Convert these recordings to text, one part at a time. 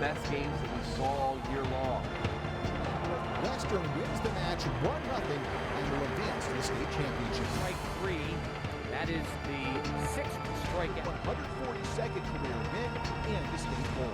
best games that we saw all year long. Western wins the match 1-0 and will advance to the state championship. Strike three. That is the sixth strikeout. 142nd career win and the state bowl.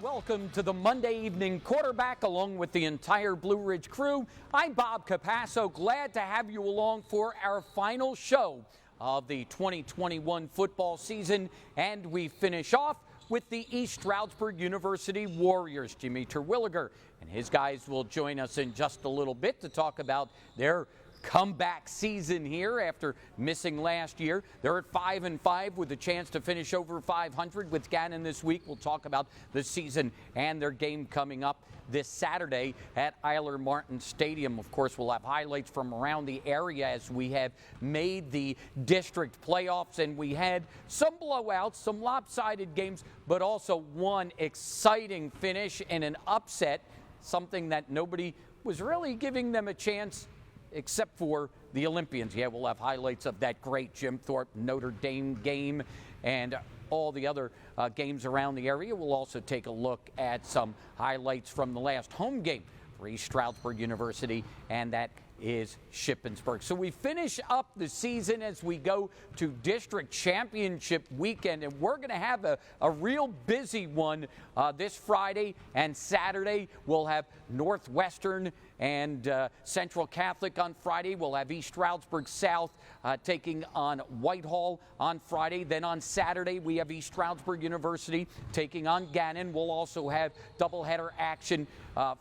Welcome to the Monday Evening Quarterback along with the entire Blue Ridge crew. I'm Bob Capasso, glad to have you along for our final show of the 2021 football season, and we finish off with the East Stroudsburg University Warriors. Jimmy Terwilliger and his guys will join us in just a little bit to talk about their comeback season here after missing last year. They're at 5-5 with a chance to finish over 500 with Gannon this week. We'll talk about the season and their game coming up this Saturday at Eiler Martin Stadium. Of course, we'll have highlights from around the area as we have made the district playoffs, and we had some blowouts, some lopsided games, but also one exciting finish and an upset, something that nobody was really giving them a chance except for the Olympians. Yeah, we'll have highlights of that great Jim Thorpe Notre Dame game and all the other games around the area. We'll also take a look at some highlights from the last home game for East Stroudsburg University, and that is Shippensburg. So we finish up the season as we go to district championship weekend, and we're going to have a real busy one this Friday and Saturday. We'll have Northwestern and Central Catholic on Friday. We'll have East Stroudsburg South taking on Whitehall on Friday. Then on Saturday, we have East Stroudsburg University taking on Gannon. We'll also have doubleheader action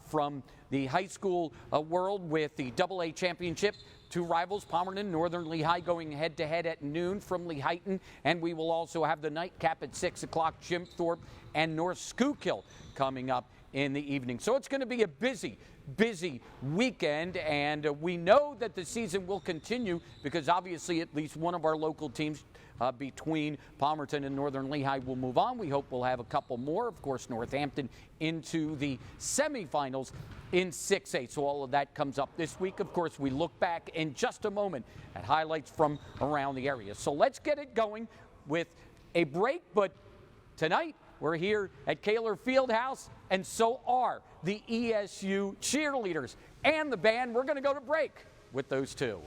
from the high school world with the AA championship. Two rivals, Palmerton and Northern Lehigh, going head-to-head at noon from Lehighton. And we will also have the nightcap at 6 o'clock, Jim Thorpe and North Schuylkill coming up in the evening. So it's going to be a busy weekend, and we know that the season will continue because obviously at least one of our local teams between Palmerton and Northern Lehigh will move on. We hope we'll have a couple more. Of course, Northampton into the semifinals in 6A. So all of that comes up this week. Of course, we look back in just a moment at highlights from around the area. So let's get it going with a break, but tonight we're here at Kaler Fieldhouse, and so are the ESU cheerleaders and the band. We're going to go to break with those two.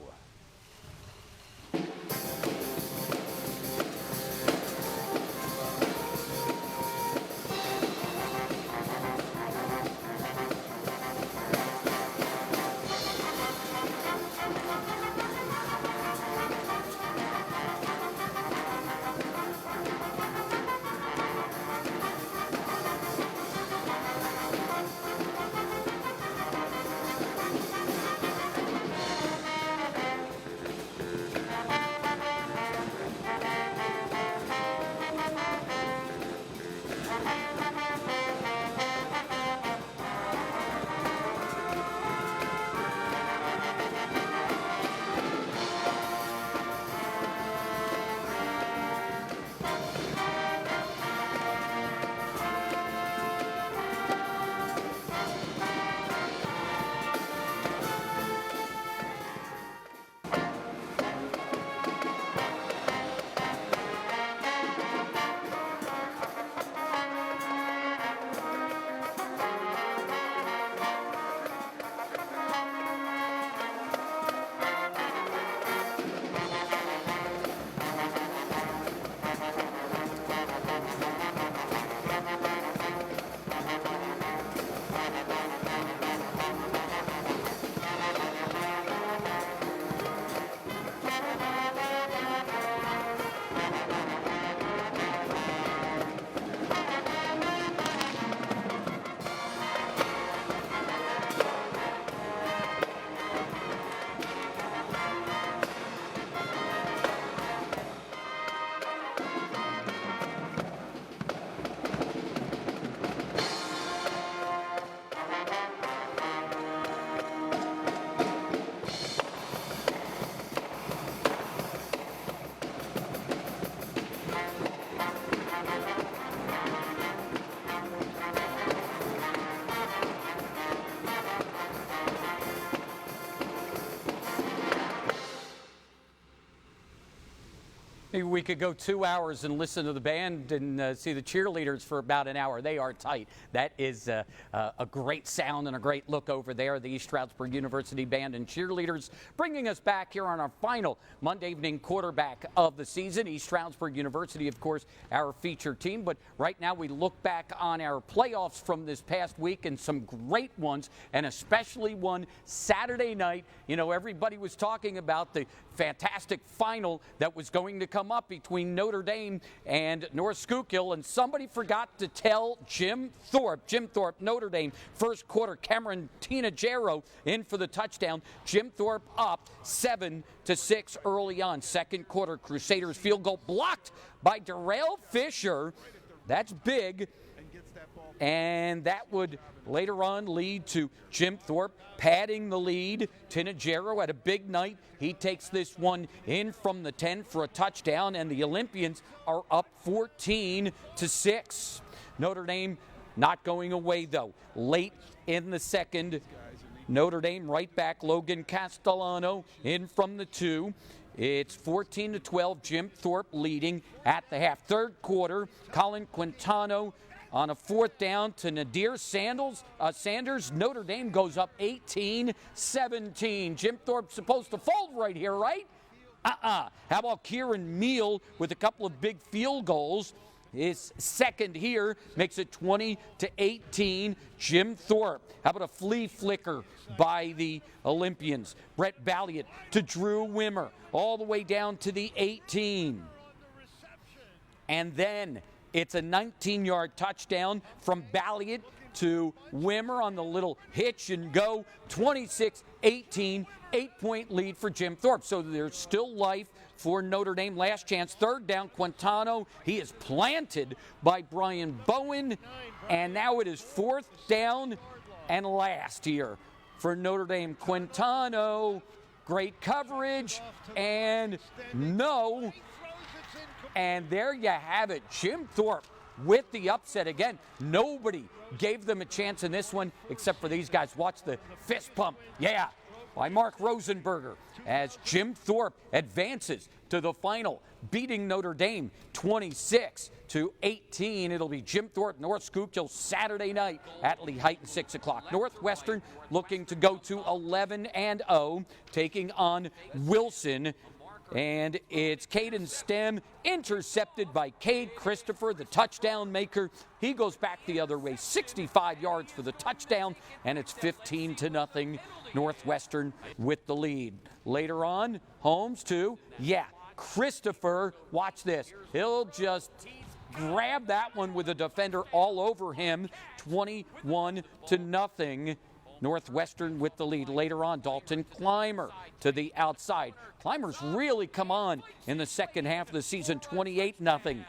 Maybe we could go 2 hours and listen to the band and see the cheerleaders for about an hour. They are tight. That is a great sound and a great look over there. The East Stroudsburg University Band and Cheerleaders bringing us back here on our final Monday evening quarterback of the season. East Stroudsburg University, of course, our featured team. But right now we look back on our playoffs from this past week and some great ones, and especially one Saturday night. You know, everybody was talking about the fantastic final that was going to come up between Notre Dame and North Schuylkill, and somebody forgot to tell Jim Thorpe. Jim Thorpe, Notre Dame, first quarter, Cameron Tinajero in for the touchdown. Jim Thorpe up 7-6 early on. Second quarter, Crusaders field goal blocked by Darrell Fisher. That's big. And that would later on lead to Jim Thorpe padding the lead. Tinajero had a big night. He takes this one in from the 10 for a touchdown, and the Olympians are up 14-6. Notre Dame not going away, though. Late in the second, Notre Dame right back. Logan Castellano in from the 2. It's 14-12, Jim Thorpe leading at the half. Third quarter, Colin Quintano on a fourth down to Nadir Sanders. Notre Dame goes up 18-17. Jim Thorpe's supposed to fold right here, right? How about Kieran Meal with a couple of big field goals? His second here makes it 20-18, Jim Thorpe. How about a flea flicker by the Olympians? Brett Balliet to Drew Wimmer, all the way down to the 18. And then it's a 19-yard touchdown from Balliet to Wimmer on the little hitch and go. 26-18, 8-point lead for Jim Thorpe. So there's still life for Notre Dame. Last chance, third down, Quintano. He is planted by Brian Bowen. And now it is fourth down and last here for Notre Dame. Quintano, great coverage, and no. And there you have it. Jim Thorpe with the upset again. Nobody gave them a chance in this one except for these guys. Watch the fist pump. Yeah, by Mark Rosenberger as Jim Thorpe advances to the final, beating Notre Dame 26-18. It'll be Jim Thorpe, North Schuylkill Saturday night at Lehighton, 6 o'clock. Northwestern looking to go to 11-0, taking on Wilson. And it's Caden Stem intercepted by Cade Christopher, the touchdown maker. He goes back the other way, 65 yards for the touchdown, and it's 15-0, Northwestern with the lead. Later on, Holmes too. Yeah, Christopher, watch this. He'll just grab that one with a defender all over him, 21-0. Northwestern with the lead. Later on, Dalton Clymer to the outside. Clymer's really come on in the second half of the season, 28-0.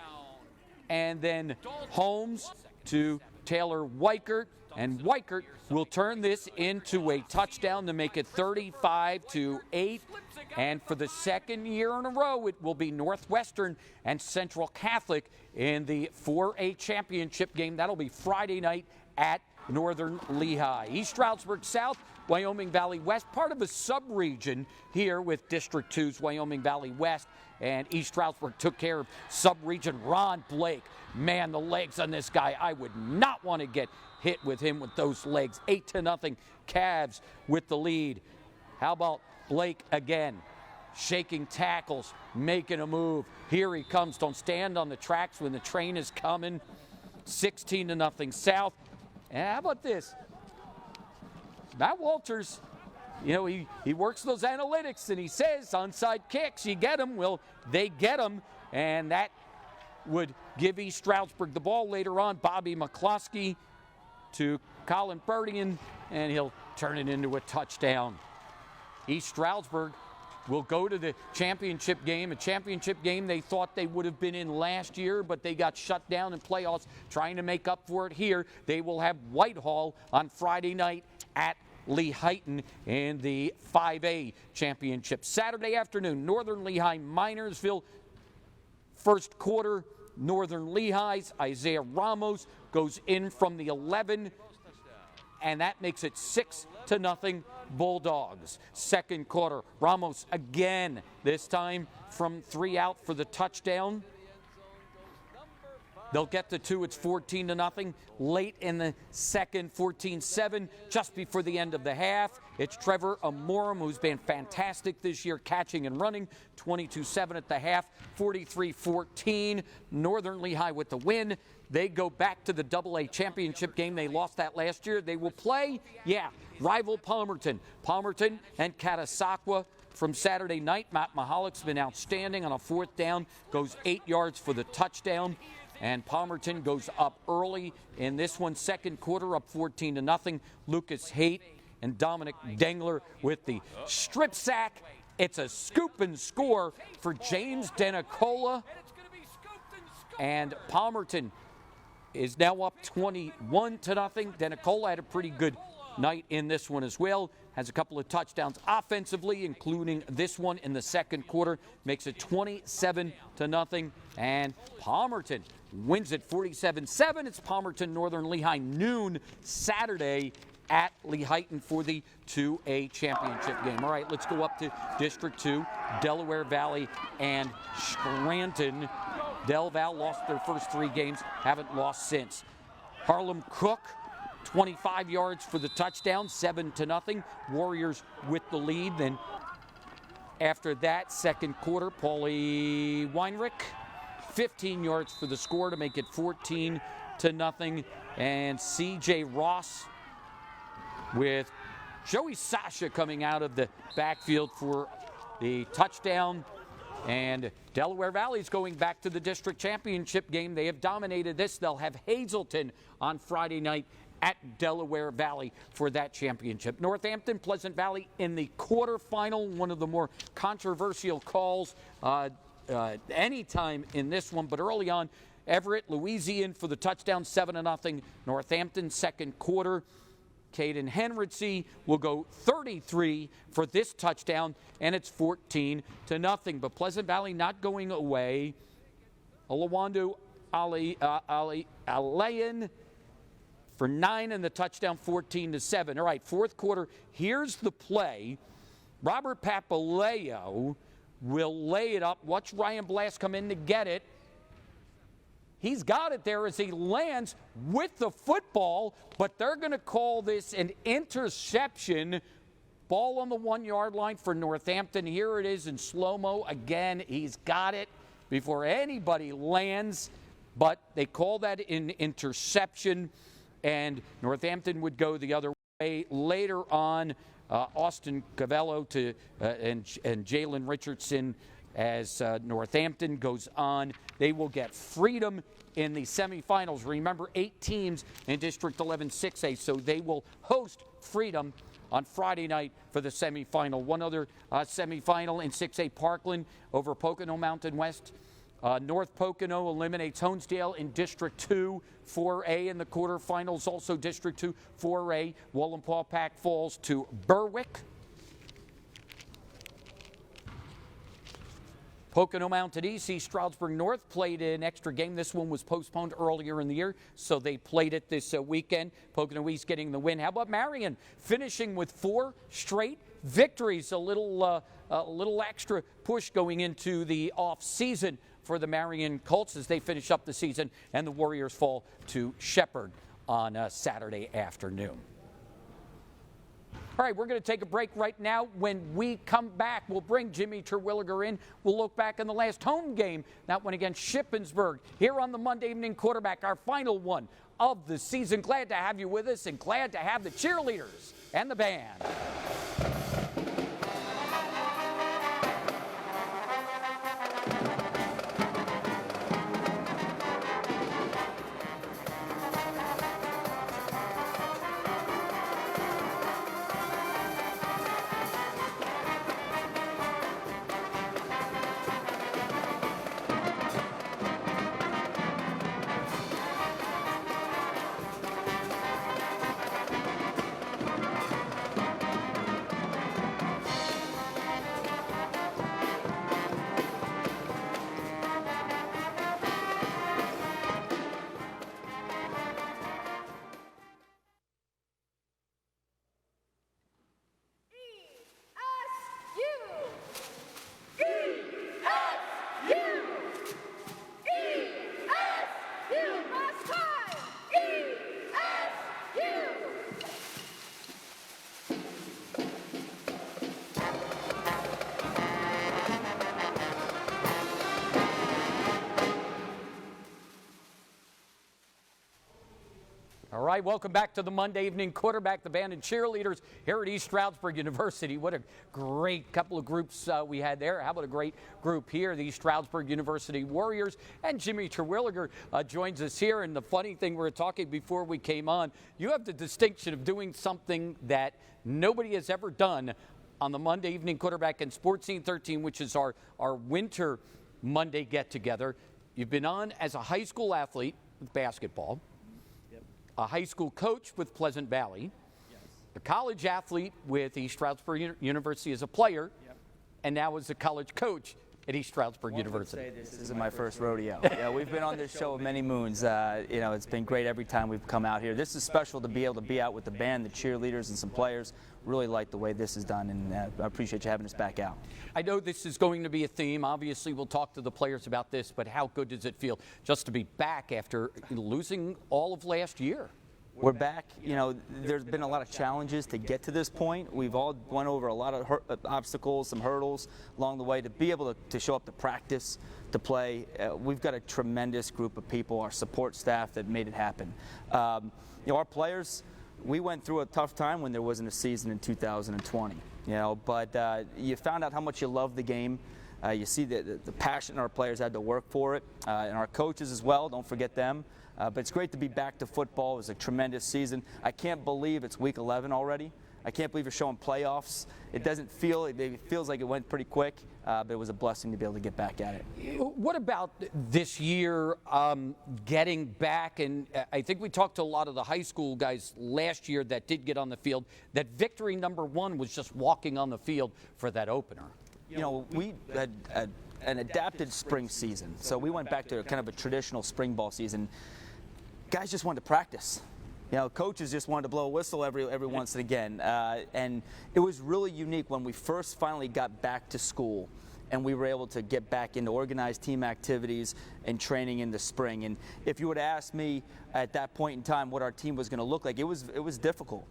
And then Holmes to Taylor Weichert, and Weichert will turn this into a touchdown to make it 35-8. And for the second year in a row, it will be Northwestern and Central Catholic in the 4A championship game. That'll be Friday night at Northern Lehigh. East Stroudsburg South, Wyoming Valley West, part of a sub-region here with District 2's Wyoming Valley West, and East Stroudsburg took care of sub-region. Ron Blake, man, the legs on this guy, I would not want to get hit with him with those legs. 8-0, Cavs with the lead. How about Blake again? Shaking tackles, making a move. Here he comes. Don't stand on the tracks when the train is coming. 16-0 South. And how about this? Matt Walters, you know, he works those analytics, and he says onside kicks, you get them. Well, they get them, and that would give East Stroudsburg the ball later on. Bobby McCloskey to Colin Burdian, and he'll turn it into a touchdown. East Stroudsburg will go to the championship game, a championship game they thought they would have been in last year, but they got shut down in playoffs trying to make up for it here. They will have Whitehall on Friday night at Lehighton in the 5A championship. Saturday afternoon, Northern Lehigh, Minersville. First quarter, Northern Lehigh's Isaiah Ramos goes in from the 11 and that makes it 6-0 Bulldogs. Second quarter, Ramos again, this time from 3 out for the touchdown. They'll get to 2, it's 14-0. Late in the second, 14-7, just before the end of the half. It's Trevor Amorum, who's been fantastic this year, catching and running. 22-7 at the half, 43-14. Northern Lehigh with the win. They go back to the AA championship game. They lost that last year. They will play, rival Palmerton. Palmerton and Catasauqua from Saturday night. Matt Mahalick's been outstanding on a 4th down, goes 8 yards for the touchdown. And Palmerton goes up early in this one. Second quarter, up 14-0. Lucas Haight and Dominic Dengler with the strip sack. It's a scoop and score for James Denicola. And Palmerton is now up 21-0. Denicola had a pretty good night in this one as well. Has a couple of touchdowns offensively, including this one in the second quarter. Makes it 27-0. And Palmerton wins it 47-7. It's Palmerton Northern Lehigh noon Saturday at Lehighton for the 2A championship game. All right, let's go up to District 2, Delaware Valley and Scranton. Del Val lost their first 3 games, haven't lost since. Harlem Cook, 25 yards for the touchdown, 7-0. Warriors with the lead. Then after that, second quarter, Paulie Weinrich, 15 yards for the score to make it 14-0. And C.J. Ross with Joey Sasha coming out of the backfield for the touchdown. And Delaware Valley's going back to the district championship game. They have dominated this. They'll have Hazelton on Friday night at Delaware Valley for that championship. Northampton, Pleasant Valley in the quarterfinal, one of the more controversial calls anytime in this one, but early on, Everett, Louisiana for the touchdown, 7-0. Northampton, second quarter. Caden Henritzy will go 33 for this touchdown, and it's 14-0. But Pleasant Valley not going away. Olawando Alayan for 9 and the touchdown, 14-7. All right, fourth quarter, here's the play. Robert Papaleo will lay it up. Watch Ryan Blast come in to get it. He's got it there as he lands with the football, but they're going to call this an interception. Ball on the 1-yard line for Northampton. Here it is in slow-mo. Again, he's got it before anybody lands, but they call that an interception, and Northampton would go the other way. Later on, Austin Cavello and Jalen Richardson as Northampton goes on. They will get Freedom in the semifinals. Remember, 8 teams in District 11 6A, so they will host Freedom on Friday night for the semifinal. One other semifinal in 6A, Parkland over Pocono Mountain West. North Pocono eliminates Honesdale in District 2 4A in the quarterfinals. Also District 2 4A, Wallenpaupack falls to Berwick. Pocono Mountain East, Stroudsburg North played an extra game. This one was postponed earlier in the year, so they played it this weekend. Pocono East getting the win. How about Marion finishing with 4 straight victories? A little extra push going into the off season for the Marion Colts as they finish up the season, and the Warriors fall to Shepherd on Saturday afternoon. All right, we're going to take a break right now. When we come back, we'll bring Jimmy Terwilliger in. We'll look back on the last home game, that one against Shippensburg, here on the Monday Evening Quarterback, our final one of the season. Glad to have you with us and glad to have the cheerleaders and the band. right, welcome back to the Monday Evening Quarterback, the band and cheerleaders here at East Stroudsburg University. What a great couple of groups we had there. How about a great group here, the East Stroudsburg University Warriors. And Jimmy Terwilliger joins us here. And the funny thing, we were talking before we came on, you have the distinction of doing something that nobody has ever done on the Monday Evening Quarterback and Sports Scene 13, which is our winter Monday get-together. You've been on as a high school athlete with basketball, a high school coach with Pleasant Valley, a college athlete with East Stroudsburg University as a player, and now as a college coach at East Stroudsburg University. Say this isn't my first rodeo. Yeah, we've been on this show many moons. It's been great every time we've come out here. This is special to be able to be out with the band, the cheerleaders, and some players. Really like the way this is done, and I appreciate you having us back out. I know this is going to be a theme. Obviously, we'll talk to the players about this, but how good does it feel just to be back after losing all of last year? We're back. You know, there's been a lot of challenges to get to this point. We've all went over a lot of obstacles, some hurdles along the way to be able to show up to practice, to play. We've got a tremendous group of people, our support staff, that made it happen. Our players, we went through a tough time when there wasn't a season in 2020. But you found out how much you love the game. You see the passion our players had to work for it, and our coaches as well. Don't forget them. But it's great to be back to football. It was a tremendous season. I can't believe it's week 11 already. I can't believe you're showing playoffs. It doesn't feel, it feels like it went pretty quick, but it was a blessing to be able to get back at it. What about this year getting back? And I think we talked to a lot of the high school guys last year that did get on the field. That victory number one was just walking on the field for that opener. We had an adapted spring season. So we went back to kind of a traditional spring ball season. Guys just wanted to practice. Coaches just wanted to blow a whistle every once and again. And it was really unique when we first finally got back to school and we were able to get back into organized team activities and training in the spring. And if you would have asked me at that point in time what our team was going to look like, it was difficult.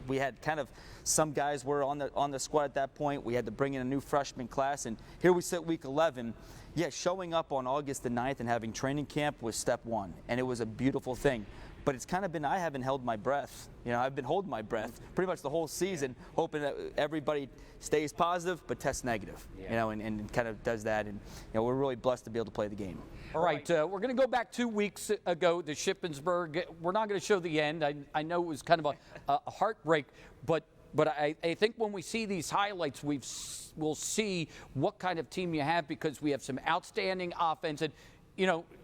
We had kind of, some guys were on the squad at that point. We had to bring in a new freshman class, and here we sit week 11. Yeah, showing up on August the 9th and having training camp was step one, and it was a beautiful thing. But it's kind of been, I haven't held my breath. I've been holding my breath pretty much the whole season, hoping that everybody stays positive but tests negative, and kind of does that. And, we're really blessed to be able to play the game. All right, we're going to go back 2 weeks ago to Shippensburg. We're not going to show the end. I know it was kind of a heartbreak, but I think when we see these highlights, we'll see what kind of team you have, because we have some outstanding offense. And,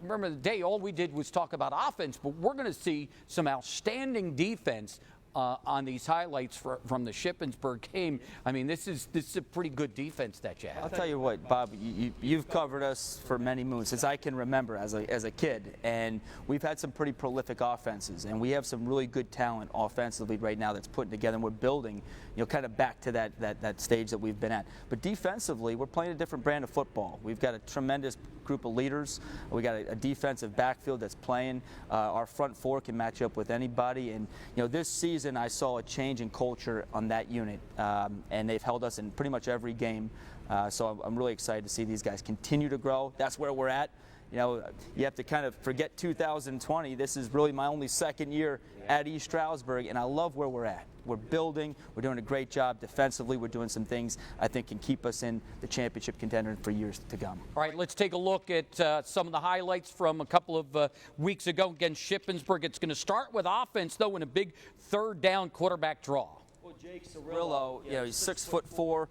remember the day, all we did was talk about offense, but we're going to see some outstanding defense on these highlights from the Shippensburg game. I mean, this is a pretty good defense that you have. I'll tell you what, Bob, you've covered us for many moons, since I can remember as a kid, and we've had some pretty prolific offenses, and we have some really good talent offensively right now that's putting together, and we're building, kind of back to that stage that we've been at. But defensively, we're playing a different brand of football. We've got a tremendous group of leaders. We got a defensive backfield that's playing. Our front four can match up with anybody, and this season I saw a change in culture on that unit, and they've held us in pretty much every game. So I'm really excited to see these guys continue to grow. That's where we're at. You have to kind of forget 2020. This is really my only second year at East Stroudsburg, and I love where we're at. We're building. We're doing a great job defensively. We're doing some things I think can keep us in the championship contender for years to come. All right, let's take a look at some of the highlights from a couple of weeks ago against Shippensburg. It's going to start with offense, though, in a big third down quarterback draw. Well, Jake Cirillo, he's 6'4",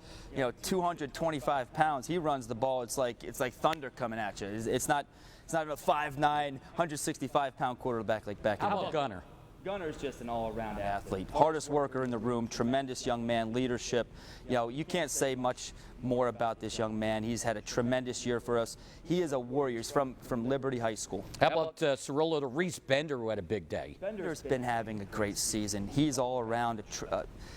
225 pounds. He runs the ball. It's like thunder coming at you. It's not a 5'9", 165-pound quarterback like back in the day. How about Gunner? Gunner's just an all-around athlete, hardest worker in the room, tremendous young man, leadership. You can't say much more about this young man. He's had a tremendous year for us. He is a warrior. He's from Liberty High School. How about Cirillo to Reese Bender, who had a big day? Bender's been having a great season. He's all around.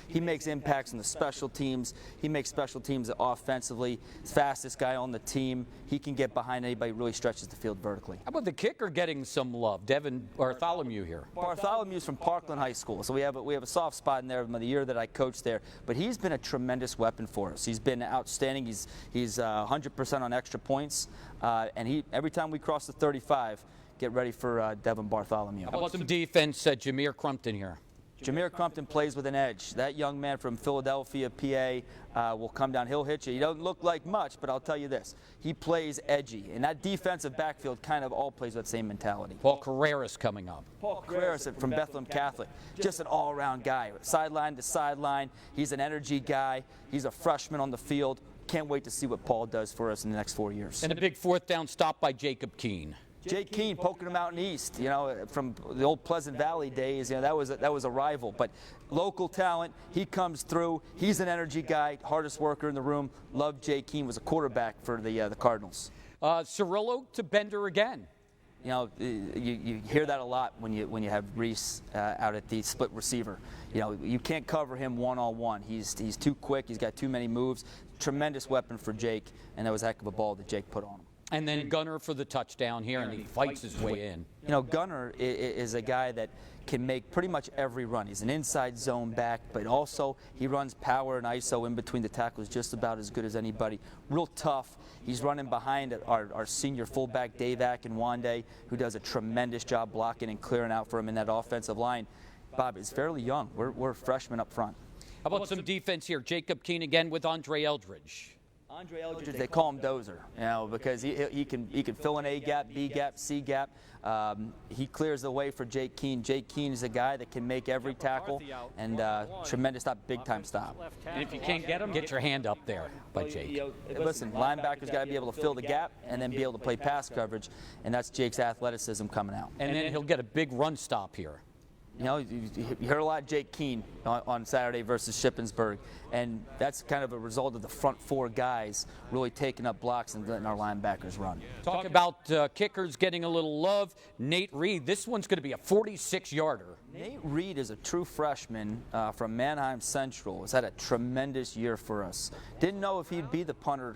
He makes impacts on the special teams. He makes special teams offensively. He's the fastest guy on the team. He can get behind anybody, really stretches the field vertically. How about the kicker getting some love? Devin Bartholomew here. Bartholomew's from Parkland High School, so we have a soft spot in there from the year that I coached there. But he's been a tremendous weapon for us. He's been outstanding. He's 100% on extra points, and every time we cross the 35, get ready for Devin Bartholomew. How about some defense, Jameer Crumpton here? Jameer Crumpton plays with an edge. That young man from Philadelphia, PA, will come down. He'll hit you. He doesn't look like much, but I'll tell you this. He plays edgy. And that defensive backfield kind of all plays with that same mentality. Paul Carreras coming up. Paul Carreras from Bethlehem Catholic. Just an all-around guy. Sideline to sideline. He's an energy guy. He's a freshman on the field. Can't wait to see what Paul does for us in the next 4 years. And a big fourth down stop by Jacob Keene. Jake Keene poking him out in East, from the old Pleasant Valley days, that was a rival. But local talent, he comes through. He's an energy guy, hardest worker in the room. Loved Jake Keene, was a quarterback for the Cardinals. Cirillo to Bender again. You hear that a lot when you have Reese out at the split receiver. You can't cover him one-on-one. He's too quick. He's got too many moves. Tremendous weapon for Jake, and that was a heck of a ball that Jake put on him. And then Gunner for the touchdown here, and he fights his way in. Gunner is a guy that can make pretty much every run. He's an inside zone back, but also he runs power and ISO in between the tackles just about as good as anybody. Real tough. He's running behind our senior fullback, Dave Akinwande, who does a tremendous job blocking and clearing out for him in that offensive line. Bob is fairly young. We're freshmen up front. How about some defense here? Jacob Keene again with Andre Eldridge. Andre Eldridge, they call him Dozer, because he can fill an A gap, B gap, C gap. He clears the way for Jake Keene. Jake Keene is a guy that can make every tackle, and tremendous stop, big time stop. And if you can't get him, get your hand up there by Jake. Listen, linebackers got to be able to fill the gap and then be able to play pass coverage, and that's Jake's athleticism coming out. And then he'll get a big run stop here. You heard a lot of Jake Keene on Saturday versus Shippensburg, and that's kind of a result of the front four guys really taking up blocks and letting our linebackers run. Talk about kickers getting a little love. Nate Reed, this one's going to be a 46-yarder. Nate Reed is a true freshman from Manheim Central. Has had a tremendous year for us. Didn't know if he'd be the punter.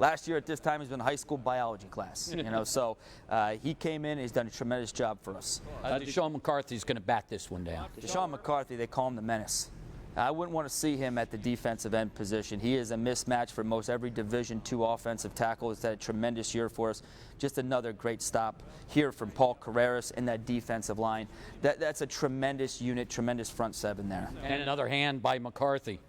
Last year at this time he's been in high school biology class. So he came in and he's done a tremendous job for us. Deshaun McCarthy's going to bat this one down. Deshaun McCarthy, they call him the menace. I wouldn't want to see him at the defensive end position. He is a mismatch for most every Division II offensive tackle. He's had a tremendous year for us. Just another great stop here from Paul Carreras in that defensive line. That's a tremendous unit, tremendous front seven there. And another hand by McCarthy.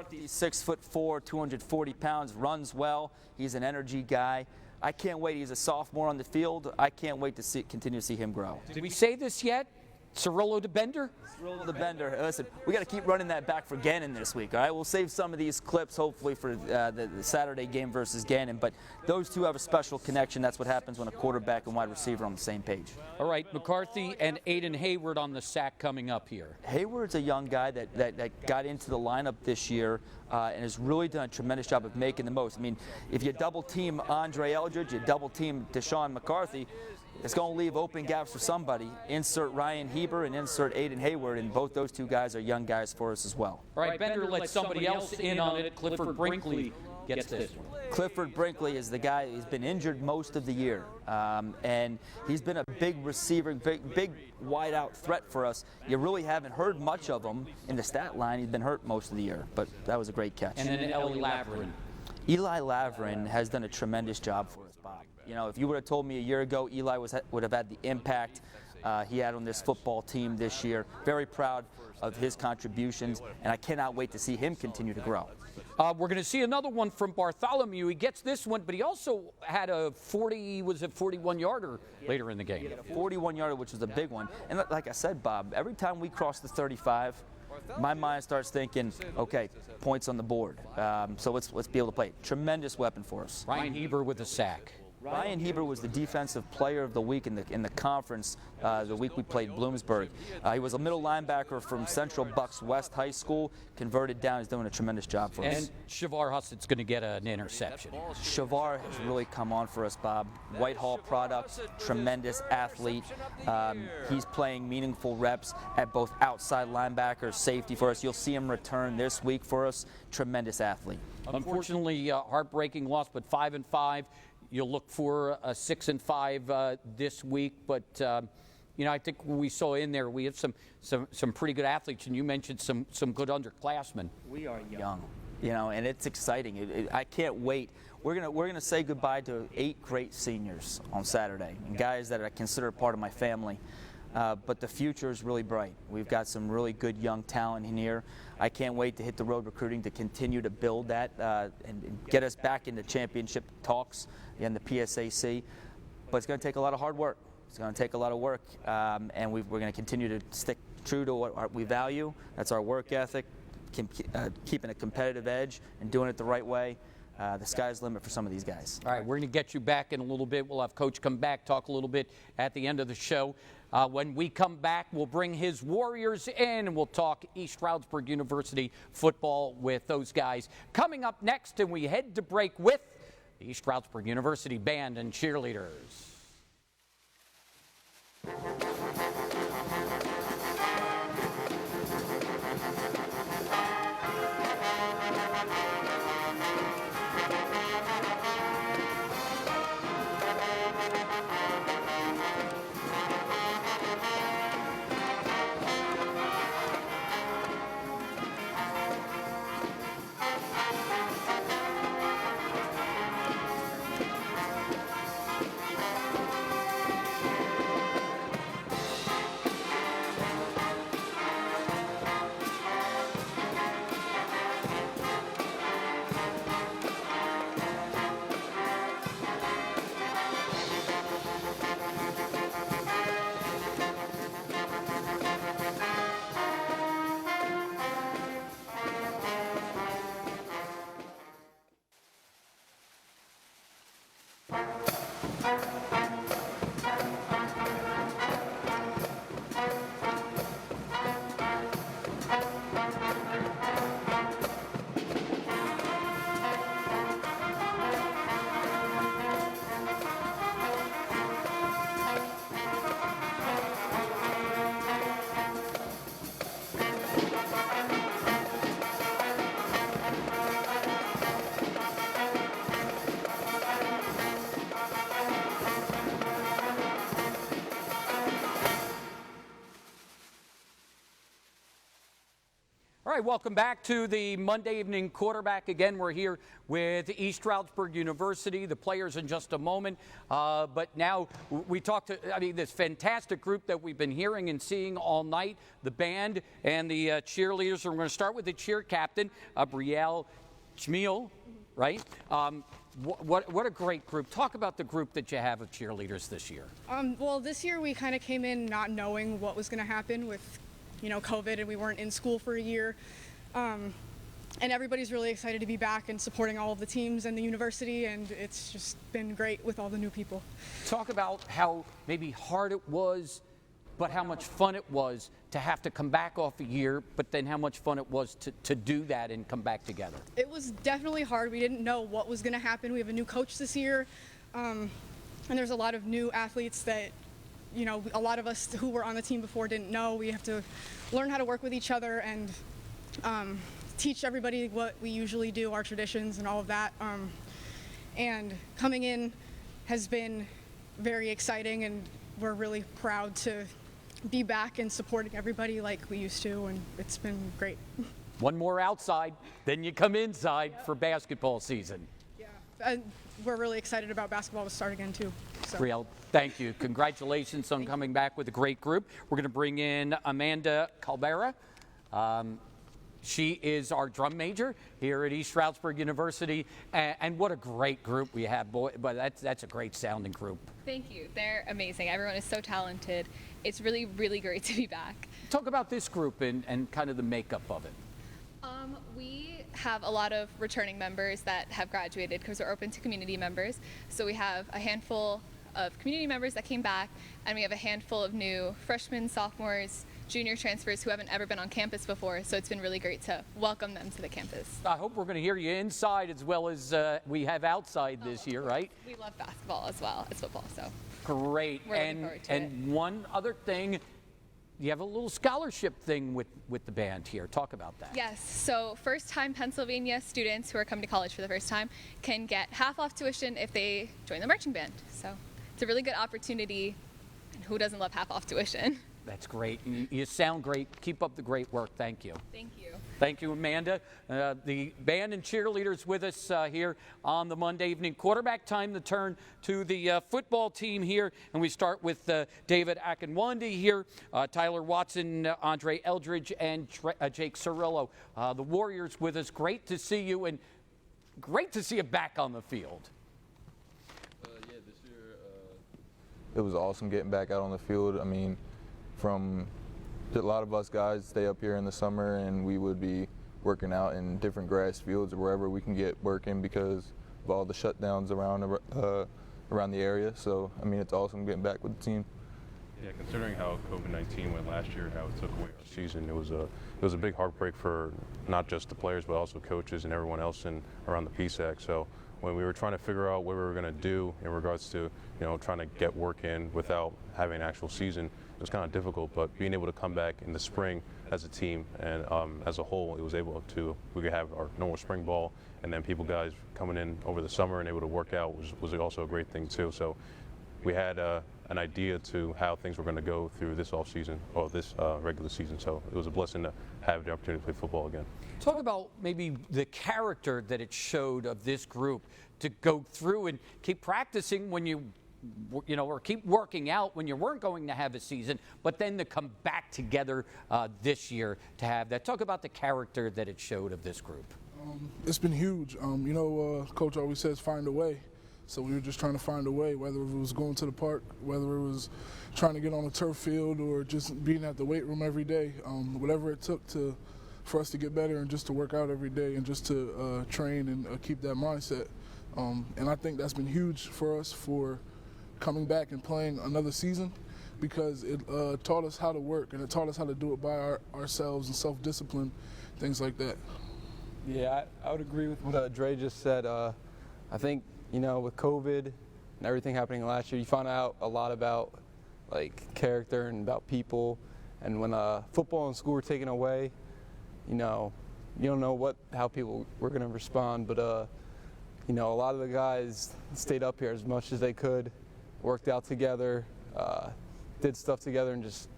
He's 6'4", 240 pounds, runs well. He's an energy guy. I can't wait. He's a sophomore on the field. I can't wait to continue to see him grow. Did we say this yet? Cirillo to Bender? Cirillo to Bender. Listen, we got to keep running that back for Gannon this week, all right? We'll save some of these clips, hopefully, for the Saturday game versus Gannon, but those two have a special connection. That's what happens when a quarterback and wide receiver are on the same page. All right, McCarthy and Aiden Hayward on the sack coming up here. Hayward's a young guy that got into the lineup this year and has really done a tremendous job of making the most. I mean, if you double-team Andre Eldridge, you double-team Deshaun McCarthy, it's going to leave open gaps for somebody. Insert Ryan Heber and insert Aiden Hayward, and both those two guys are young guys for us as well. All right, Bender lets somebody else in on it. Clifford Brinkley gets this one. Clifford Brinkley is the guy who's been injured most of the year, and he's been a big receiver, big wide-out threat for us. You really haven't heard much of him in the stat line. He's been hurt most of the year, but that was a great catch. And then Eli Laverin. Eli Laverin has done a tremendous job for us, Bob. If you would have told me a year ago Eli would have had the impact he had on this football team this year. Very proud of his contributions, and I cannot wait to see him continue to grow. We're going to see another one from Bartholomew. He gets this one, but he also had a 41-yarder later in the game. A 41-yarder, which was a big one. And like I said, Bob, every time we cross the 35, my mind starts thinking, okay, points on the board. So let's be able to play. Tremendous weapon for us. Ryan Heber with a sack. Ryan Heber was the defensive player of the week in the conference the week we played Bloomsburg. He was a middle linebacker from Central Bucks West High School, converted down. He's doing a tremendous job for us. And Shavar Hussett's going to get an interception. Shavar has really come on for us, Bob. Whitehall product, tremendous athlete. He's playing meaningful reps at both outside linebacker, safety for us. You'll see him return this week for us. Tremendous athlete. Unfortunately, heartbreaking loss, but 5-5. You'll look for a 6-5 this week, but I think we saw in there we have some pretty good athletes, and you mentioned some good underclassmen. We are young. you know, and it's exciting. I can't wait. We're gonna say goodbye to 8 great seniors on Saturday, and guys that I consider part of my family. But the future is really bright. We've got some really good young talent in here. I can't wait to hit the road recruiting to continue to build that and get us back into championship talks in the PSAC. But it's going to take a lot of hard work. It's going to take a lot of work, and we're going to continue to stick true to what we value. That's our work ethic, keeping a competitive edge and doing it the right way. The sky's the limit for some of these guys. All right, we're going to get you back in a little bit. We'll have Coach come back, talk a little bit at the end of the show. When we come back, we'll bring his Warriors in, and we'll talk East Stroudsburg University football with those guys. Coming up next, and we head to break with the East Stroudsburg University Band and Cheerleaders. All right, welcome back to the Monday Evening Quarterback. Again, we're here with East Stroudsburg University, the players in just a moment. But now we talked to, this fantastic group that we've been hearing and seeing all night, the band and the cheerleaders. And we're going to start with the cheer captain, Brielle Schmiel, right? What a great group. Talk about the group that you have of cheerleaders this year. Well, this year we kind of came in not knowing what was going to happen with COVID, and we weren't in school for a year. And everybody's really excited to be back and supporting all of the teams and the university, and it's just been great with all the new people. Talk about how maybe hard it was, but how much fun it was to have to come back off a year, but then how much fun it was to do that and come back together. It was definitely hard. We didn't know what was going to happen. We have a new coach this year, and there's a lot of new athletes that a lot of us who were on the team before didn't know. We have to learn how to work with each other and teach everybody what we usually do, our traditions and all of that. And coming in has been very exciting, and we're really proud to be back and supporting everybody like we used to, and it's been great. One more outside, then you come inside for basketball season. Yeah, and we're really excited about basketball to start again too. So. Brielle, thank you. Congratulations on coming back with a great group. We're going to bring in Amanda Calbera. She is our drum major here at East Stroudsburg University, and what a great group we have. Boy, but that's a great sounding group. Thank you. They're amazing. Everyone is so talented. It's really, really great to be back. Talk about this group and kind of the makeup of it. We have a lot of returning members that have graduated because we're open to community members. So we have a handful of community members that came back, and we have a handful of new freshmen, sophomores, junior transfers who haven't ever been on campus before. So it's been really great to welcome them to the campus. I hope we're going to hear you inside as well as we have outside this year, right? We love basketball as well as football. So great. We're looking forward to it. One other thing. You have a little scholarship thing with the band here. Talk about that. Yes. So first-time Pennsylvania students who are coming to college for the first time can get half off tuition if they join the marching band. So it's a really good opportunity. And who doesn't love half off tuition? That's great. And you sound great. Keep up the great work. Thank you. Thank you. Thank you, Amanda. The band and cheerleaders with us here on the Monday evening quarterback. Time to turn to the football team here, and we start with David Akinwande here, Tyler Watson, Andre Eldridge, and Jake Cirillo. The Warriors with us. Great to see you, and great to see you back on the field. Yeah, this year it was awesome getting back out on the field. I mean, from a lot of us guys stay up here in the summer, and we would be working out in different grass fields or wherever we can get working because of all the shutdowns around the area. So, I mean, it's awesome getting back with the team. Yeah, considering how COVID-19 went last year, how it took away our season, it was a big heartbreak for not just the players but also coaches and everyone else around the PSAC. So when we were trying to figure out what we were going to do in regards to trying to get work in without having an actual season, it was kind of difficult. But being able to come back in the spring as a team and as a whole, we could have our normal spring ball, and then guys coming in over the summer and able to work out was also a great thing too. So we had an idea to how things were going to go through this off season or this regular season. So it was a blessing to have the opportunity to play football again. Talk about maybe the character that it showed of this group to go through and keep practicing when or keep working out when you weren't going to have a season, but then to come back together this year to have that. Talk about the character that it showed of this group. It's been huge. Coach always says find a way. So we were just trying to find a way, whether it was going to the park, whether it was trying to get on a turf field or just being at the weight room every day, whatever it took for us to get better and just to work out every day and just to train and keep that mindset. And I think that's been huge for us for coming back and playing another season because it taught us how to work and it taught us how to do it by ourselves and self-discipline, things like that. Yeah, I would agree with what Dre just said. I think, with COVID and everything happening last year, you found out a lot about character and about people. And when football and school were taken away, you don't know how people were going to respond. But a lot of the guys stayed up here as much as they could, worked out together, did stuff together, and just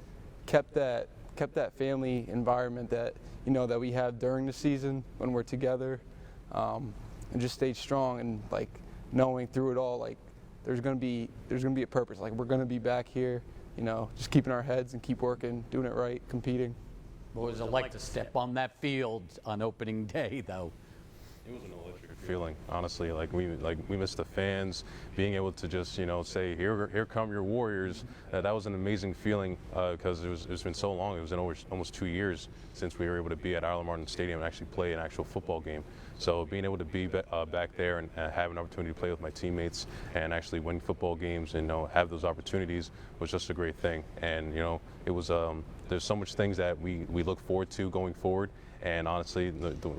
kept that family environment that that we have during the season when we're together, and just stayed strong and knowing through it all there's gonna be a purpose. We're gonna be back here, just keeping our heads and keep working, doing it right, competing. What was it like to step on that field on opening day, though? It was an electric feeling, honestly. We missed the fans, being able to just say, here come your Warriors. That was an amazing feeling because it's been so long. It was almost 2 years since we were able to be at Island Martin Stadium and actually play an actual football game. So being able to be back there and have an opportunity to play with my teammates and actually win football games and have those opportunities was just a great thing. And it was there's so much things that we look forward to going forward. And honestly,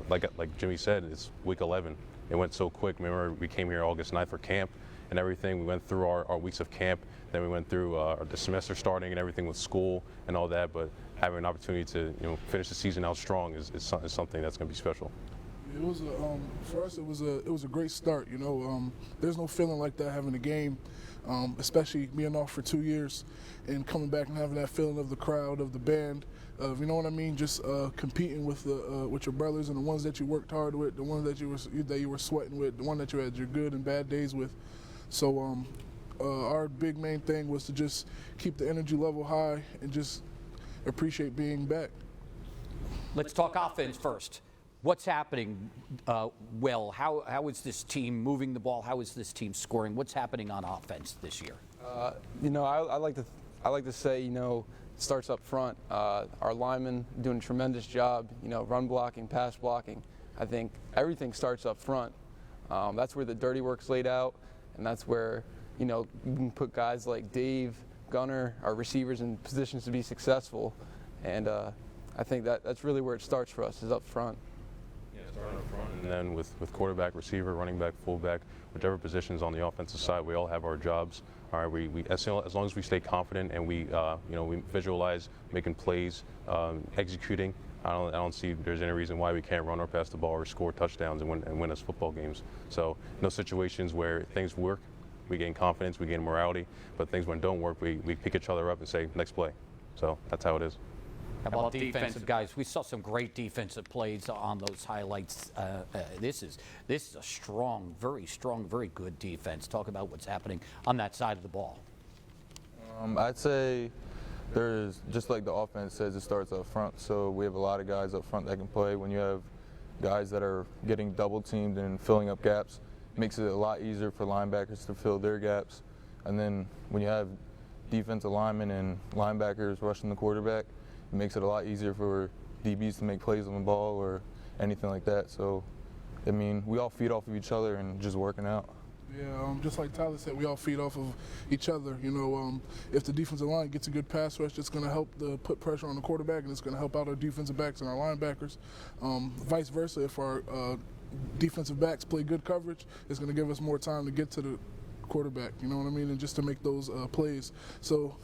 like Jimmy said, it's week 11. It went so quick. Remember, we came here August 9th for camp and everything. We went through our weeks of camp. Then we went through the semester starting and everything with school and all that. But having an opportunity to finish the season out strong is something that's going to be special. It was for us. It was a great start. There's no feeling like that having a game, especially being off for 2 years and coming back and having that feeling of the crowd, of the band. You know what I mean? Just competing with your brothers and the ones that you worked hard with, the ones that you were sweating with, the one that you had your good and bad days with. So our big main thing was to just keep the energy level high and just appreciate being back. Let's talk offense first. What's happening, Will? How is this team moving the ball? How is this team scoring? What's happening on offense this year? I like to say, it starts up front. Our linemen doing a tremendous job, run blocking, pass blocking. I think everything starts up front. That's where the dirty work's laid out, and that's where, you can put guys like Dave, Gunner, our receivers in positions to be successful. And I think that's really where it starts for us, is up front. Starting up front, and then with quarterback, receiver, running back, fullback, whichever positions on the offensive side, we all have our jobs. All right, we as long as we stay confident and we visualize making plays, executing. I don't see there's any reason why we can't run or pass the ball or score touchdowns and win us football games. So no situations where things work, we gain confidence, we gain morality, but things when don't work, we pick each other up and say next play. So that's how it is. How about defensive guys? We saw some great defensive plays on those highlights. This is a strong, very good defense. Talk about what's happening on that side of the ball. I'd say there's, just like the offense says, it starts up front. So we have a lot of guys up front that can play. When you have guys that are getting double teamed and filling up gaps, it makes it a lot easier for linebackers to fill their gaps. And then when you have defensive linemen and linebackers rushing the quarterback, it makes it a lot easier for DBs to make plays on the ball or anything like that. So, I mean, we all feed off of each other and just working out. Yeah, just like Tyler said, we all feed off of each other. You know, if the defensive line gets a good pass rush, it's going to help put pressure on the quarterback, and it's going to help out our defensive backs and our linebackers. Vice versa, if our defensive backs play good coverage, it's going to give us more time to get to the quarterback, you know what I mean, and just to make those plays. So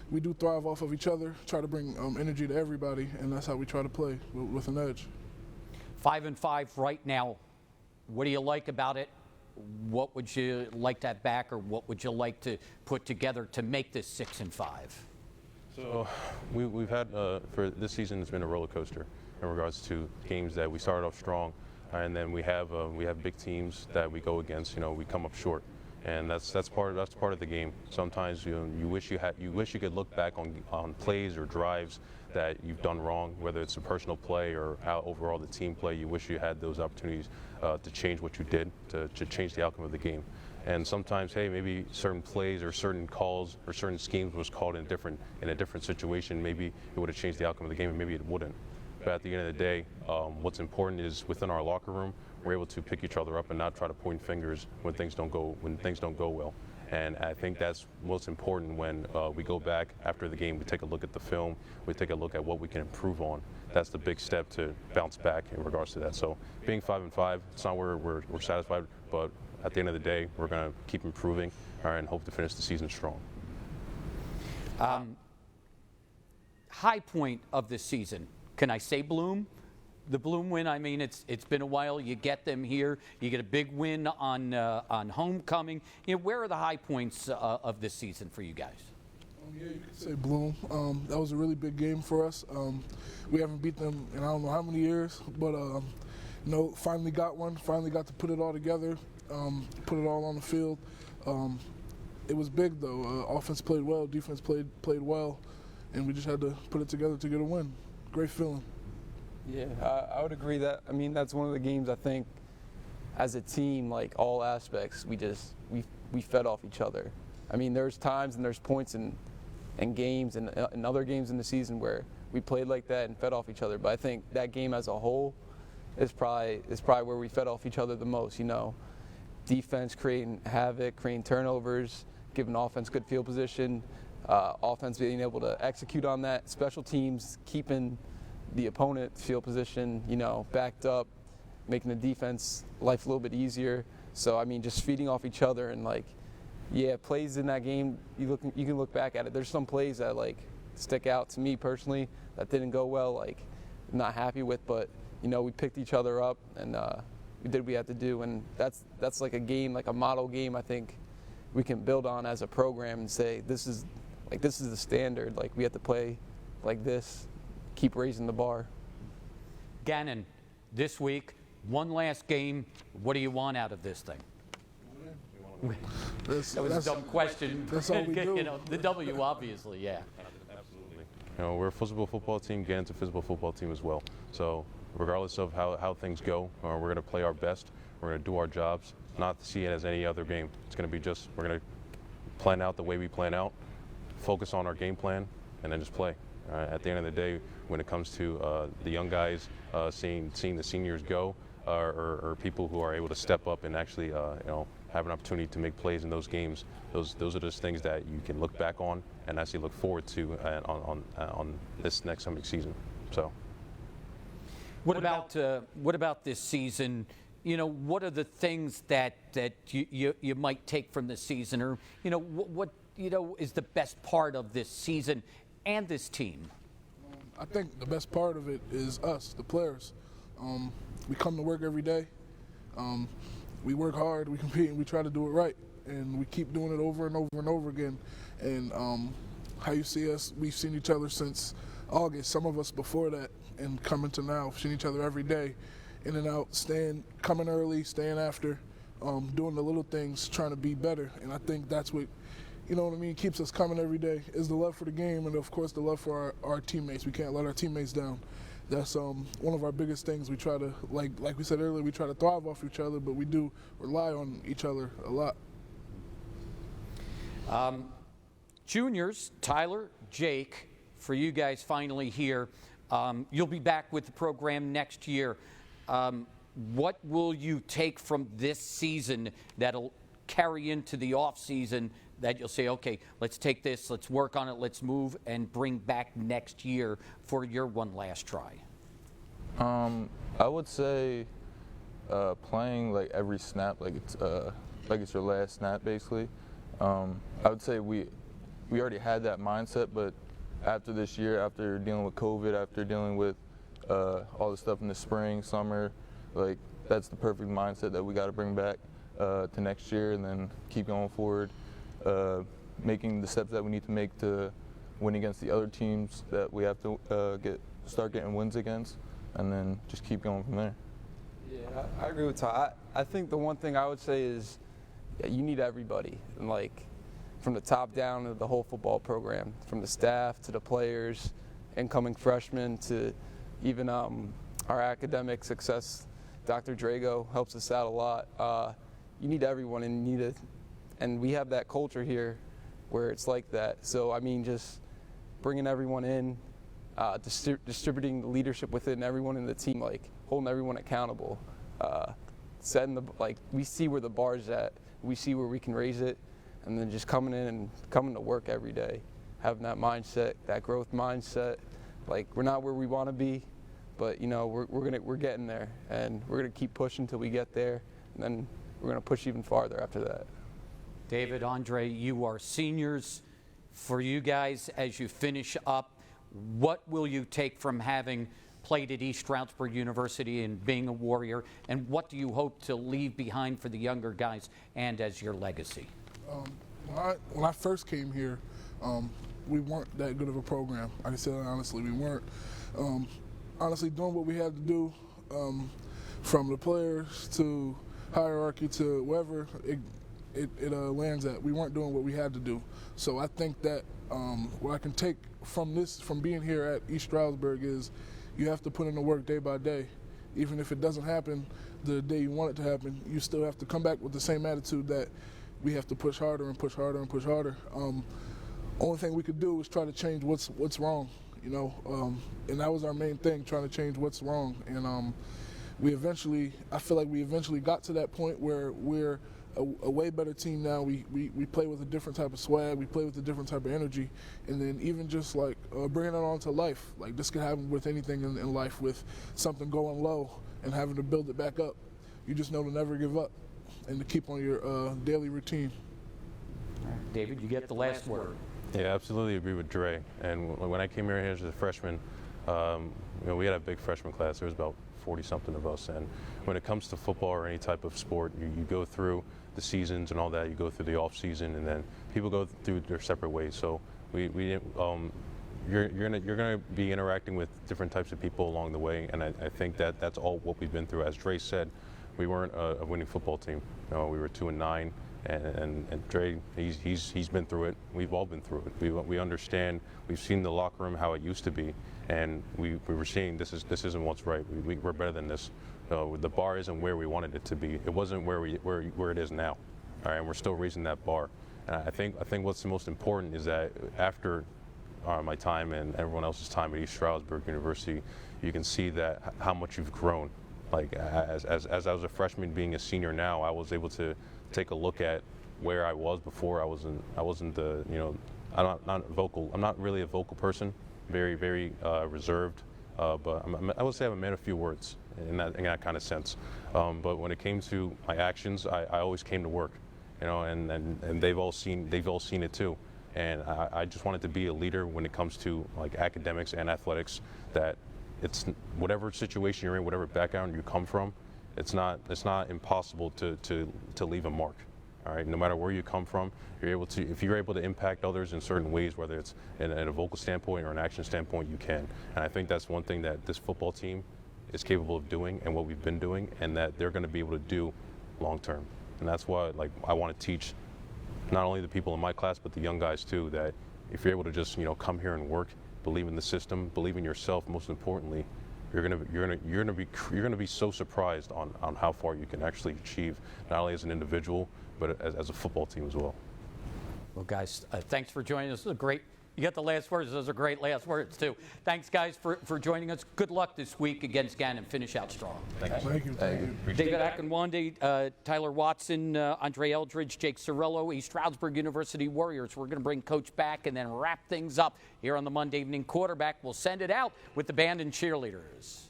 we do thrive off of each other, try to bring energy to everybody, and that's how we try to play with an edge. 5-5 right now. What do you like about it? What would you like to have back, or what would you like to put together to make this 6-5? So we've had, for this season, it's been a roller coaster in regards to games that we started off strong, and then we have big teams that we go against. You know, we come up short. And that's part of the game. Sometimes you wish you could look back on plays or drives that you've done wrong, whether it's a personal play or how overall the team play. You wish you had those opportunities to change what you did, to change the outcome of the game. And sometimes, hey, maybe certain plays or certain calls or certain schemes was called in a different situation. Maybe it would have changed the outcome of the game, and maybe it wouldn't. But at the end of the day, what's important is within our locker room, we're able to pick each other up and not try to point fingers when things don't go well. And I think that's what's important when we go back after the game. We take a look at the film. We take a look at what we can improve on. That's the big step to bounce back in regards to that. So being 5-5, it's not where we're satisfied, but at the end of the day, we're going to keep improving and hope to finish the season strong. High point of this season. Can I say Bloom? The Bloom win, I mean, it's been a while. You get them here. You get a big win on homecoming. You know, where are the high points of this season for you guys? Yeah, you could say Bloom. That was a really big game for us. We haven't beat them in I don't know how many years, but you know, finally got one. Finally got to put it all together, put it all on the field. It was big though. Offense played well, defense played well, and we just had to put it together to get a win. Great feeling. Yeah, I would agree that, I mean, that's one of the games I think as a team, like all aspects, we fed off each other. I mean, there's times and there's points in games and in other games in the season where we played like that and fed off each other. But I think that game as a whole is probably where we fed off each other the most, you know. Defense creating havoc, creating turnovers, giving offense good field position, offense being able to execute on that, special teams keeping the opponent field position, you know, backed up, making the defense life a little bit easier. So I mean, just feeding off each other and like, yeah, plays in that game. You can look back at it. There's some plays that like stick out to me personally that didn't go well. Like, I'm not happy with, but you know, we picked each other up and we did what we had to do. And that's like a game, like a model game. I think we can build on as a program and say this is the standard. Like we have to play like this. Keep raising the bar. Gannon, this week, one last game. What do you want out of this thing? That was a dumb question. That's all we do. You know, the W, obviously, yeah. Absolutely. You know, we're a physical football team. Gannon's a physical football team as well. So regardless of how things go, we're going to play our best. We're going to do our jobs, not to see it as any other game. It's going to be just, we're going to plan out the way we plan out, focus on our game plan, and then just play. At the end of the day, when it comes to the young guys, seeing the seniors go, or people who are able to step up and actually, you know, have an opportunity to make plays in those games, those are just things that you can look back on and actually look forward to on this next coming season. So, what about this season? You know, what are the things that you might take from this season, or you know, what you know is the best part of this season and this team? I think the best part of it is us, the players. We come to work every day. We work hard, we compete, and we try to do it right. And we keep doing it over and over and over again. And how you see us. We've seen each other since August, some of us before that, and coming to now, seeing each other every day, in and out, coming early, staying after, doing the little things, trying to be better. And I think that's what, you know what I mean, keeps us coming every day, is the love for the game and, of course, the love for our teammates. We can't let our teammates down. That's one of our biggest things. We try to, like we said earlier, we try to thrive off each other, but we do rely on each other a lot. Juniors, Tyler, Jake, for you guys finally here. You'll be back with the program next year. What will you take from this season that'll carry into the off season that you'll say, okay, let's take this, let's work on it, let's move and bring back next year for your one last try? I would say playing like every snap like it's your last snap, basically. I would say we already had that mindset, but after this year, after dealing with COVID, after dealing with all the stuff in the spring, summer, like that's the perfect mindset that we got to bring back to next year, and then keep going forward, making the steps that we need to make to win against the other teams that we have to start getting wins against, and then just keep going from there. Yeah, I agree with Ty. I think the one thing I would say is you need everybody, and like from the top down of the whole football program, from the staff to the players, incoming freshmen to even our academic success. Dr. Drago helps us out a lot. You need everyone, and we have that culture here where it's like that. So I mean, just bringing everyone in, distributing the leadership within everyone in the team, like holding everyone accountable, we see where the bar's at, we see where we can raise it, and then just coming in and coming to work every day, having that mindset, that growth mindset. Like we're not where we want to be, but you know we're getting there, and we're gonna keep pushing till we get there, and then we're gonna push even farther after that. David, Andre, you are seniors. For you guys, as you finish up, what will you take from having played at East Stroudsburg University and being a Warrior, and what do you hope to leave behind for the younger guys and as your legacy? When I first came here, we weren't that good of a program. I can say that honestly, we weren't. Honestly, doing what we had to do, from the players to hierarchy to wherever it lands at, we weren't doing what we had to do. So I think that what I can take from being here at East Stroudsburg is you have to put in the work day by day. Even if it doesn't happen the day you want it to happen, you still have to come back with the same attitude that we have to push harder and push harder and push harder. Only thing we could do is try to change what's wrong, you know, and that was our main thing, trying to change what's wrong. And I feel like we eventually got to that point where we're a way better team now. We play with a different type of swag, we play with a different type of energy, and then even just like bringing it on to life. Like this could happen with anything in life, with something going low and having to build it back up. You just know to never give up and to keep on your daily routine. David, you get the last word. Yeah, absolutely agree with Dre. And when I came here as a freshman, we had a big freshman class. There was about 40-something of us. And when it comes to football or any type of sport, you go through the seasons and all that. You go through the off season, and then people go through their separate ways. So you're gonna be interacting with different types of people along the way. And I think that's all what we've been through. As Dre said, we weren't a winning football team. We were 2-9. And Dre, he's been through it. We've all been through it. We understand. We've seen the locker room how it used to be, and we were seeing this isn't what's right. We're better than this. The bar isn't where we wanted it to be. It wasn't where it is now. All right, and we're still raising that bar. And I think what's the most important is that after my time and everyone else's time at East Stroudsburg University, you can see that how much you've grown. Like as I was a freshman, being a senior now, I was able to take a look at where I was before. I wasn't the, I'm not vocal. I'm not really a vocal person. Very, very reserved. But I would say I'm a man of few words in that kind of sense. But when it came to my actions, I always came to work, and they've all seen it too. And I just wanted to be a leader when it comes to like academics and athletics. That it's whatever situation you're in, whatever background you come from, it's not impossible to leave a mark. All right, no matter where you come from, if you're able to impact others in certain ways, whether it's in a vocal standpoint or an action standpoint, you can. And I think that's one thing that this football team is capable of doing, and what we've been doing, and that they're going to be able to do long term. And that's why, like, I want to teach not only the people in my class, but the young guys too, that if you're able to just, come here and work, believe in the system, believe in yourself, most importantly, you're gonna be so surprised on how far you can actually achieve, not only as an individual, but as a football team as well. Well, guys, thanks for joining us. You got the last words. Those are great last words, too. Thanks, guys, for joining us. Good luck this week against Gannon. Finish out strong. Thank you. Thank you. David Akinwande, Tyler Watson, Andre Eldridge, Jake Cirillo, East Stroudsburg University Warriors. We're going to bring Coach back and then wrap things up here on the Monday Evening Quarterback. We'll send it out with the band and cheerleaders.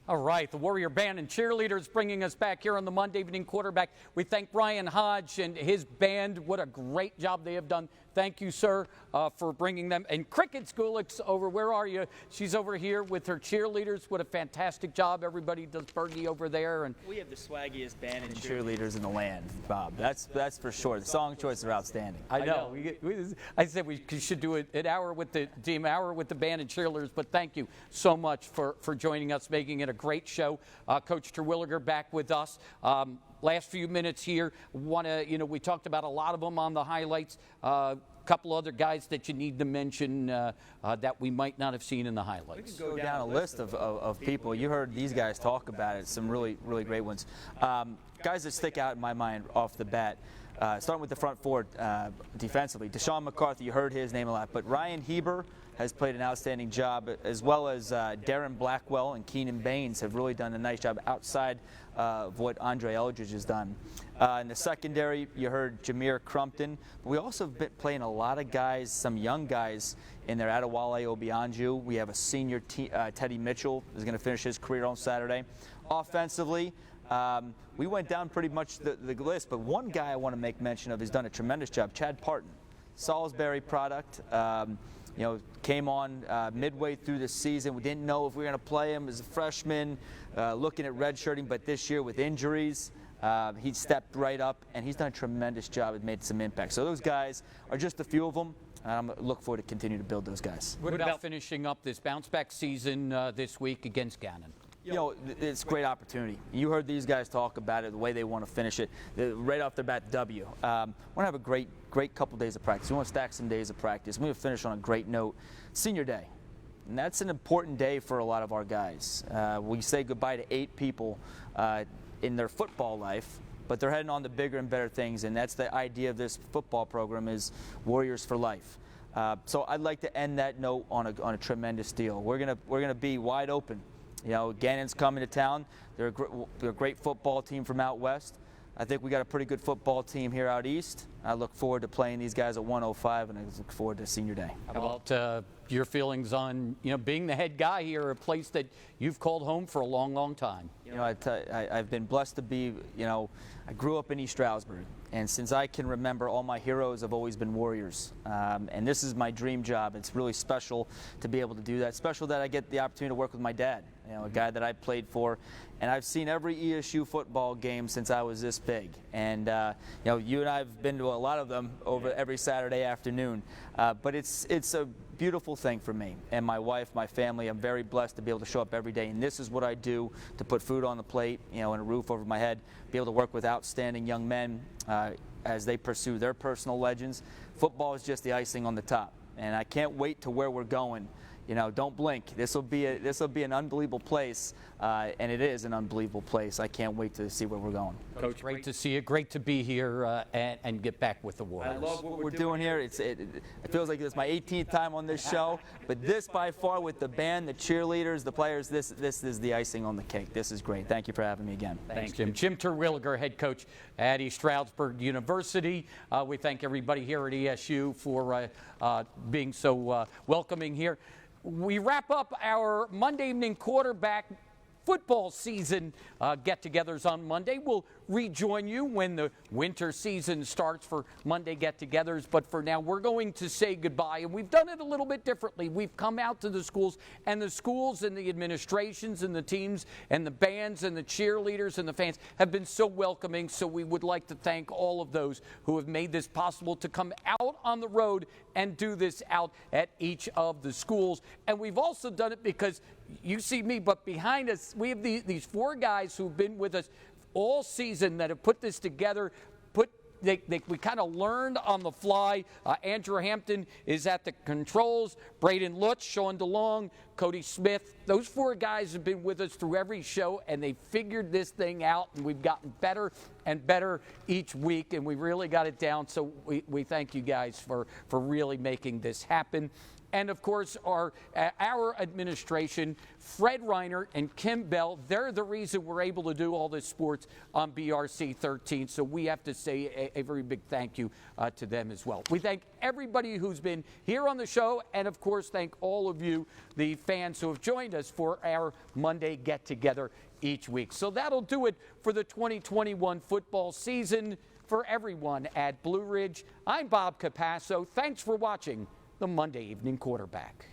All right, the Warrior Band and cheerleaders bringing us back here on the Monday Evening Quarterback. We thank Brian Hodge and his band. What a great job they have done. Thank you, sir, for bringing them. And Cricket Skulix over, where are you? She's over here with her cheerleaders. What a fantastic job everybody does. Bergie over there. And we have the swaggiest band and cheerleaders in the land, Bob. That's for sure. The song choices are outstanding. I know. I said we should do an hour with the team, hour with the band and cheerleaders. But thank you so much for joining us, making it a great show. Coach Terwilliger back with us. Last few minutes here, we talked about a lot of them on the highlights. Couple other guys that you need to mention that we might not have seen in the highlights. We can go down a list of people. You heard these guys talk about it. Some really, really great ones. Guys that stick out in my mind off the bat. Starting with the front four defensively. Deshaun McCarthy, you heard his name a lot. But Ryan Heber has played an outstanding job, as well as Darren Blackwell and Keenan Baines have really done a nice job outside of what Andre Eldridge has done. In the secondary, you heard Jameer Crumpton. We also have been playing a lot of guys, some young guys in there. Adewale Obianju. We have a senior Teddy Mitchell is going to finish his career on Saturday. Offensively, we went down pretty much the list, but one guy I want to make mention of has done a tremendous job, Chad Parton. Salisbury product. Came on midway through the season. We didn't know if we were going to play him as a freshman, looking at redshirting, but this year with injuries, he stepped right up, and he's done a tremendous job and made some impact. So those guys are just a few of them, and I'm looking forward to continue to build those guys. What about finishing up this bounce-back season this week against Gannon? It's a great opportunity. You heard these guys talk about it, the way they want to finish it. Right off their bat, W. We want to have a great couple days of practice. We want to stack some days of practice. We want to finish on a great note. Senior day. And that's an important day for a lot of our guys. We say goodbye to 8 people in their football life, but they're heading on to bigger and better things, and that's the idea of this football program is Warriors for Life. So I'd like to end that note on a tremendous deal. We're gonna be wide open. Gannon's coming to town. They're a great football team from out west. I think we got a pretty good football team here out east. I look forward to playing these guys at 105, and I look forward to senior day. How about your feelings on being the head guy here, a place that you've called home for a long, long time? I've been blessed to be, I grew up in East Stroudsburg, and since I can remember, all my heroes have always been Warriors. And this is my dream job. It's really special to be able to do that. Special that I get the opportunity to work with my dad, a guy that I played for. And I've seen every ESU football game since I was this big. And, you and I have been to a lot of them over every Saturday afternoon. But it's a beautiful thing for me and my wife, my family. I'm very blessed to be able to show up every day. And this is what I do to put food on the plate, and a roof over my head, be able to work with outstanding young men as they pursue their personal legends. Football is just the icing on the top. And I can't wait to where we're going. Don't blink. This will be an unbelievable place, and it is an unbelievable place. I can't wait to see where we're going. Coach, great to see you. Great to be here and get back with the Warriors. I love what we're doing here. It feels like it's my 18th time on this show, but this by far, with the band, the cheerleaders, the players, this is the icing on the cake. This is great. Thank you for having me again. Thanks, Jim. Jim Terwilliger, head coach at East Stroudsburg University. We thank everybody here at ESU for being so welcoming here. We wrap up our Monday evening quarterback football season get-togethers on Monday. We'll rejoin you when the winter season starts for Monday get-togethers. But for now, we're going to say goodbye. And we've done it a little bit differently. We've come out to the schools and the administrations and the teams and the bands and the cheerleaders and the fans have been so welcoming. So we would like to thank all of those who have made this possible to come out on the road and do this out at each of the schools. And we've also done it because you see me, but behind us, we have these four guys who've been with us all season that have put this together. We kind of learned on the fly. Andrew Hampton is at the controls. Braden Lutz, Sean DeLong, Cody Smith. Those four guys have been with us through every show, and they figured this thing out, and we've gotten better and better each week, and we really got it down. So we thank you guys for really making this happen. And, of course, our administration, Fred Reiner and Kim Bell, they're the reason we're able to do all this sports on BRC 13. So we have to say a very big thank you to them as well. We thank everybody who's been here on the show, and, of course, thank all of you, the fans who have joined us for our Monday get-together each week. So that'll do it for the 2021 football season. For everyone at Blue Ridge, I'm Bob Capasso. Thanks for watching the Monday Evening Quarterback.